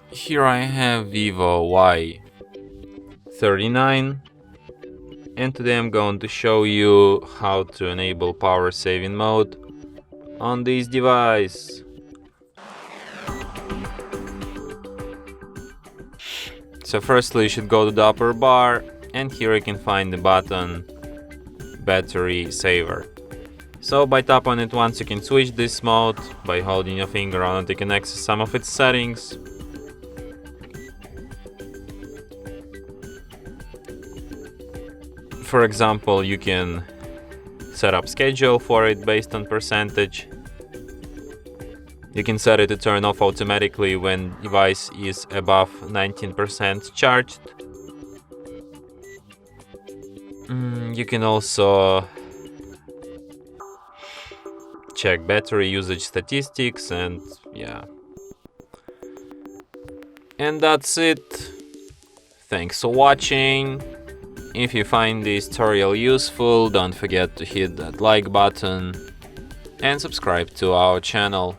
Here I have VIVO Y39, and today I'm going to show you how to enable power saving mode on this device. So firstly you should go to the upper bar, and here you can find the button battery saver. So by tap on it once you can switch this mode. By holding your finger on it you can access some of its settings. For example, you can set up schedule for it based on percentage. You can set it to turn off automatically when device is above 19% charged. You can also check battery usage statistics, and yeah. And that's it. Thanks for watching. If you find this tutorial useful, don't forget to hit that like button and subscribe to our channel.